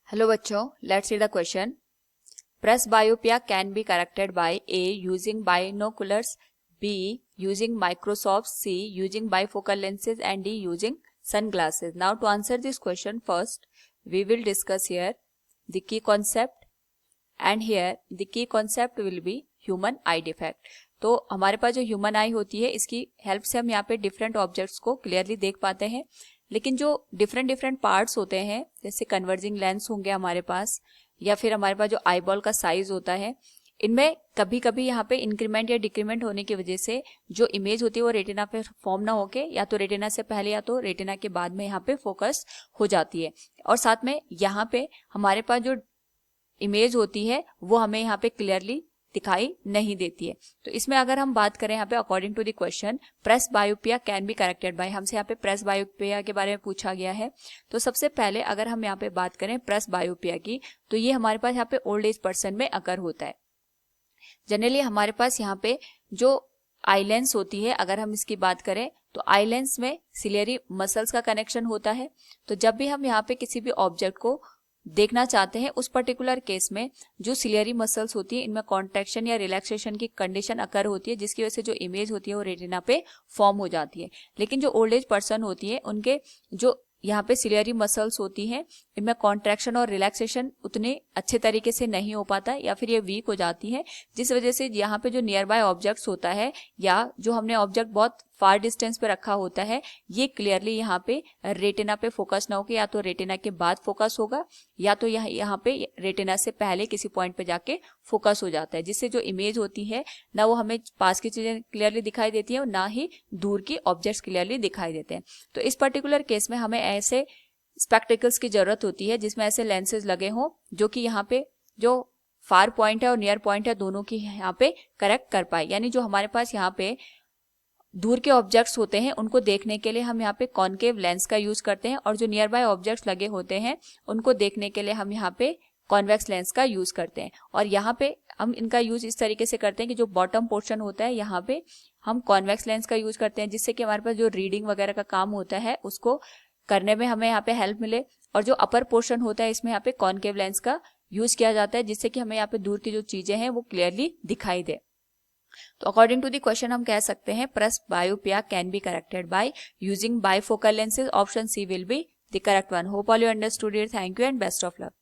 Hello बच्चों, let's see the question. Presbyopia can be corrected by A using binoculars, B using microscope, C using bifocal lenses and D using sunglasses. Now to answer this question, first we will discuss here the key concept, and here the key concept will be human eye defect. तो हमारे पास जो human आई होती है, इसकी help से हम यहाँ पे डिफरेंट ऑब्जेक्ट्स को क्लियरली देख पाते हैं. लेकिन जो डिफरेंट पार्ट्स होते हैं, जैसे कन्वर्जिंग लेंस होंगे हमारे पास, या फिर हमारे पास जो आईबॉल का साइज होता है, इनमें कभी कभी यहाँ पे इंक्रीमेंट या डिक्रीमेंट होने की वजह से जो इमेज होती है वो रेटिना पे फॉर्म ना होके या तो रेटिना से पहले या तो रेटिना के बाद में यहाँ पे फोकस हो जाती है. और साथ में यहाँ पे हमारे पास जो इमेज होती है वो हमें यहाँ पे क्लियरली दिखाई नहीं देती है. तो इसमें अगर हम बात करें यहाँ पे according to the question, presbyopia can be corrected by, हमसे यहाँ पे प्रेस बायोपिया के बारे में पूछा गया है. तो सबसे पहले अगर हम यहाँ पे बात करें प्रेस बायोपिया की, तो ये हमारे पास यहाँ पे ओल्ड एज पर्सन में अकर होता है. जनरली हमारे पास यहाँ पे जो आई लेंस होती है, अगर हम इसकी बात करें तो आई लेंस में सिलियरी मसल्स का कनेक्शन होता है. तो जब भी हम यहाँ पे किसी भी ऑब्जेक्ट को देखना चाहते हैं, उस पर्टिकुलर केस में जो सिलियरी मसल्स होती है, इनमें कॉन्ट्रैक्शन या रिलैक्सेशन की कंडीशन अकर होती है, जिसकी वजह से जो इमेज होती है वो रेटिना पे फॉर्म हो जाती है. लेकिन जो ओल्ड एज पर्सन होती है, उनके जो यहाँ पे सिलियरी मसल्स होती हैं, इनमें कॉन्ट्रैक्शन और रिलैक्सेशन उतने अच्छे तरीके से नहीं हो पाता है, या फिर ये वीक हो जाती है, जिस वजह से यहाँ पे जो नियर बाय ऑब्जेक्ट्स होता है या जो हमने ऑब्जेक्ट बहुत फार डिस्टेंस पे रखा होता है, ये क्लियरली यहाँ पे रेटिना पे फोकस ना होकर या तो रेटिना के बाद फोकस होगा, या तो यहाँ पे रेटिना से पहले किसी पॉइंट पे जाके फोकस हो जाता है, जिससे जो इमेज होती है ना वो हमें पास की चीजें क्लियरली दिखाई देती है और ना ही दूर की ऑब्जेक्ट्स क्लियरली दिखाई देते हैं. तो इस पर्टिकुलर केस में हमें ऐसे स्पेक्टिकल्स की जरूरत होती है जिसमें ऐसे लेंसेज लगे हों जो कि यहाँ पे जो फार पॉइंट है और नियर पॉइंट है दोनों की यहाँ पे करेक्ट कर पाए. यानी जो हमारे पास यहाँ पे दूर के ऑब्जेक्ट्स होते हैं उनको देखने के लिए हम यहाँ पे कॉनकेव लेंस का यूज करते हैं, और जो नियर बाय ऑब्जेक्ट्स लगे होते हैं उनको देखने के लिए हम यहाँ पे कॉन्वेक्स लेंस का यूज करते हैं. और यहाँ पे हम इनका यूज इस तरीके से करते हैं कि जो बॉटम पोर्शन होता है यहाँ पे हम कॉन्वेक्स लेंस का यूज करते हैं, जिससे कि हमारे पास जो रीडिंग वगैरह का काम होता है उसको करने में हमें यहाँ पे हेल्प मिले. और जो अपर पोर्शन होता है इसमें यहाँ पे कॉनकेव लेंस का यूज किया जाता है, जिससे कि हमें यहाँ पे दूर की जो चीजें हैं वो क्लियरली दिखाई दे. तो अकॉर्डिंग टू द क्वेश्चन हम कह सकते हैं presbyopia can be corrected by using bifocal lenses. Option C will be the correct one. Hope all you understood it. Thank you and best of luck.